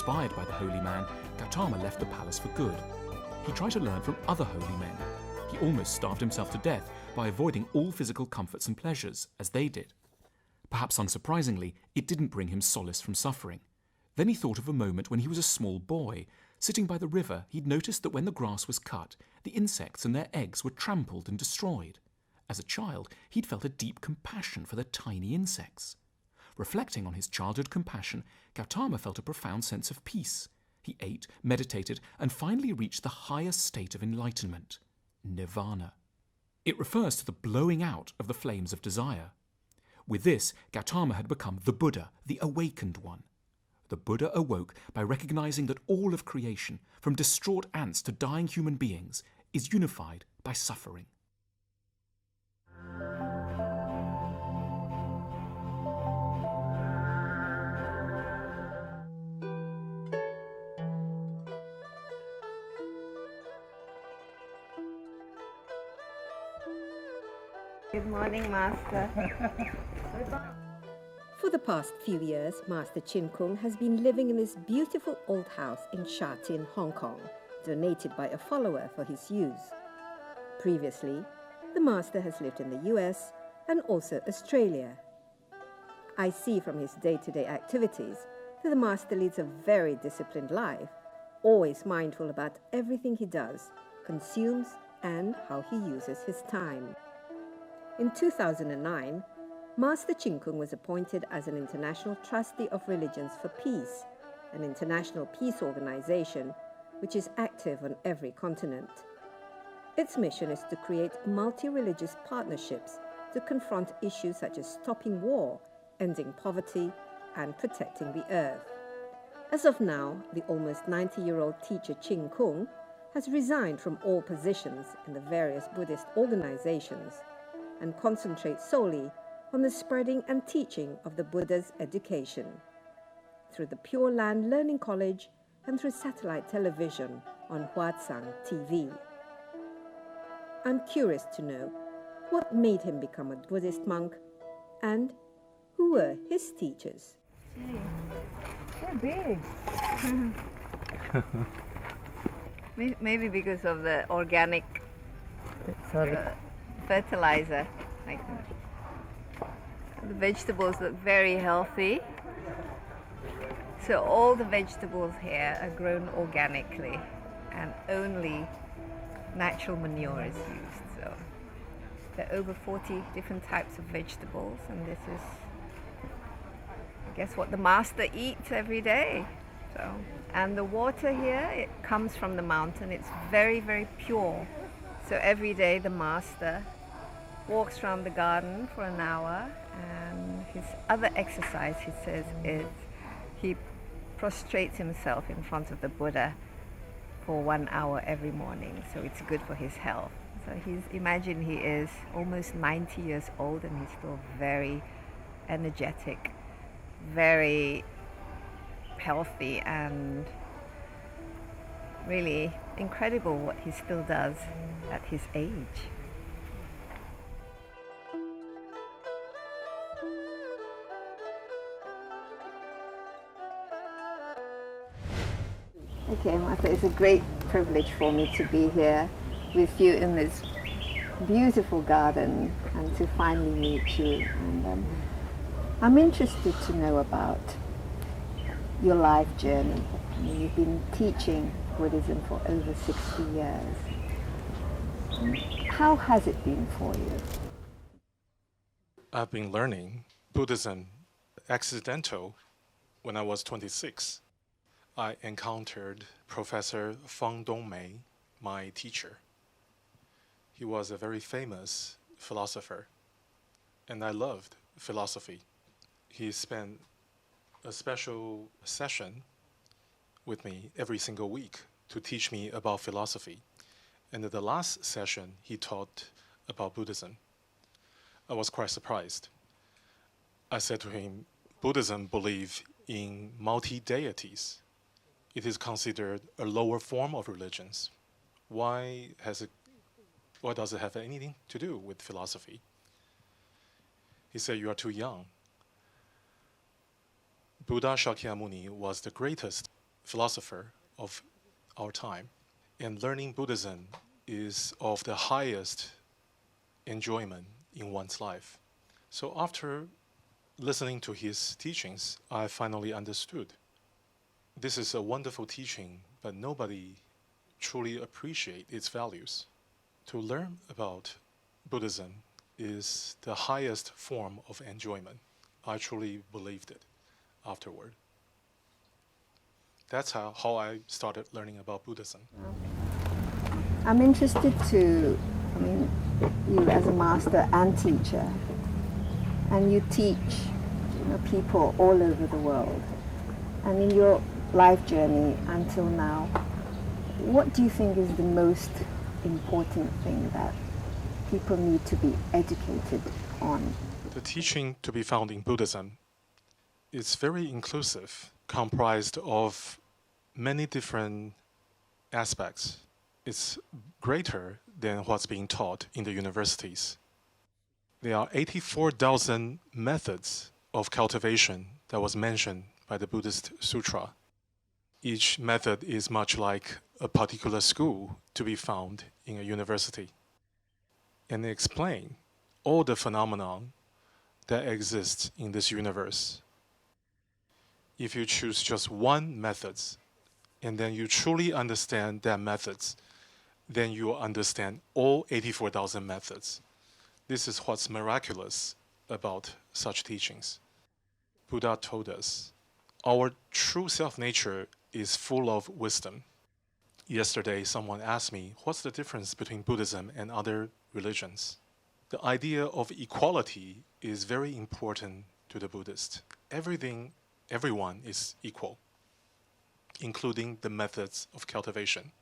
inspired by the holy man, Gautama left the palace for good. He tried to learn from other holy men. He almost starved himself to death by avoiding all physical comforts and pleasures, as they did. Perhaps unsurprisingly, it didn't bring him solace from suffering. Then he thought of a moment when he was a small boy. Sitting by the river, he'd noticed that when the grass was cut, the insects and their eggs were trampled and destroyed. As a child, he'd felt a deep compassion for the tiny insects. Reflecting on his childhood compassion, Gautama felt a profound sense of peace. He ate, meditated, and finally reached the highest state of enlightenment, nirvana. It refers to the blowing out of the flames of desire. With this, Gautama had become the Buddha, the awakened one. The Buddha awoke by recognizing that all of creation, from distraught ants to dying human beings, is unified by suffering. Good morning, Master. For the past few years, Master Chin Kung has been living in this beautiful old house in Sha Tin, Hong Kong, donated by a follower for his use. Previously, the Master has lived in the US and also Australia. I see from his day-to-day activities that the Master leads a very disciplined life, always mindful about everything he does, consumes, and how he uses his time. In 2009, Master Chin Kung was appointed as an International Trustee of Religions for Peace, an international peace organization which is active on every continent. Its mission is to create multi-religious partnerships to confront issues such as stopping war, ending poverty, and protecting the earth. As of now, the almost 90-year-old teacher Chin Kung has resigned from all positions in the various Buddhist organizations and concentrates solely on the spreading and teaching of the Buddha's education through the Pure Land Learning College and through satellite television on Huatsang TV. I'm curious to know what made him become a Buddhist monk and who were his teachers. They're big. Maybe because of the organic fertilizer. Like, the vegetables look very healthy. So all the vegetables here are grown organically and only natural manure is used. So there are over 40 different types of vegetables, and this is, I guess, what the Master eats every day. So, and the water here, it comes from the mountain. It's very, very pure. So every day the Master walks around the garden for an hour, and his other exercise, he says, is he prostrates himself in front of the Buddha for 1 hour every morning. So it's good for his health. So imagine he is almost 90 years old and he's still very energetic, very healthy, and really incredible what he still does at his age. Okay, Martha, it's a great privilege for me to be here with you in this beautiful garden and to finally meet you. And I'm interested to know about your life journey. I mean, you've been teaching Buddhism for over 60 years. How has it been for you? I've been learning Buddhism accidental when I was 26. I encountered Professor Fang Dongmei, my teacher. He was a very famous philosopher, and I loved philosophy. He spent a special session with me every single week to teach me about philosophy. And at the last session, he taught about Buddhism. I was quite surprised. I said to him, Buddhism believes in multi-deities. It is considered a lower form of religions. Why does it have anything to do with philosophy? He said, you are too young. Buddha Shakyamuni was the greatest philosopher of our time. And learning Buddhism is of the highest enjoyment in one's life. So after listening to his teachings, I finally understood. This is a wonderful teaching, but nobody truly appreciates its values. To learn about Buddhism is the highest form of enjoyment. I truly believed it afterward. That's how I started learning about Buddhism. I'm interested to, you as a master and teacher, and you teach people all over the world. And in your life journey until now, what do you think is the most important thing that people need to be educated on? The teaching to be found in Buddhism is very inclusive, comprised of many different aspects. It's greater than what's being taught in the universities. There are 84,000 methods of cultivation that was mentioned by the Buddhist Sutra. Each method is much like a particular school to be found in a university. And they explain all the phenomenon that exists in this universe. If you choose just one method, and then you truly understand that methods, then you will understand all 84,000 methods. This is what's miraculous about such teachings. Buddha told us, our true self-nature is full of wisdom. Yesterday, someone asked me, what's the difference between Buddhism and other religions? The idea of equality is very important to the Buddhist. Everyone is equal, including the methods of cultivation.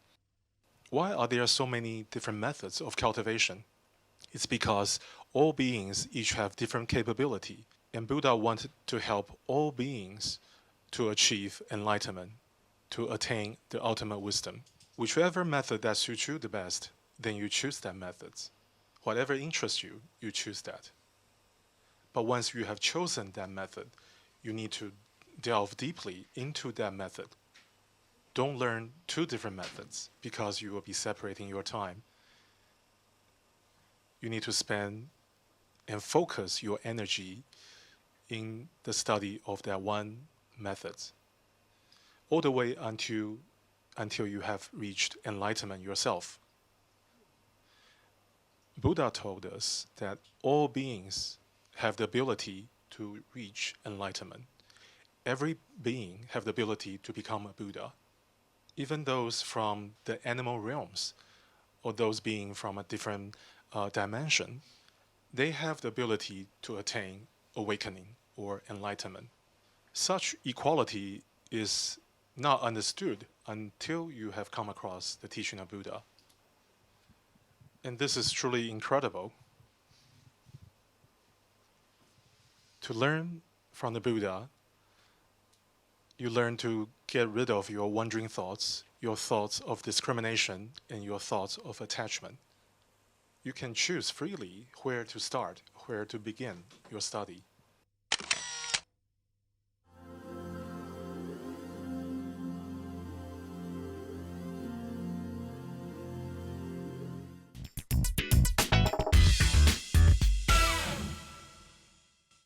Why are there so many different methods of cultivation? It's because all beings each have different capability, and Buddha wanted to help all beings to achieve enlightenment, to attain the ultimate wisdom. Whichever method that suits you the best, then you choose that method. Whatever interests you, you choose that. But once you have chosen that method, you need to delve deeply into that method. Don't learn two different methods because you will be separating your time. You need to spend and focus your energy in the study of that one method, all the way until you have reached enlightenment yourself. Buddha told us that all beings have the ability to reach enlightenment. Every being have the ability to become a Buddha. Even those from the animal realms, or those being from a different dimension, they have the ability to attain awakening or enlightenment. Such equality is not understood until you have come across the teaching of Buddha. And this is truly incredible. To learn from the Buddha, you learn to get rid of your wandering thoughts, your thoughts of discrimination, and your thoughts of attachment. You can choose freely where to start, where to begin your study.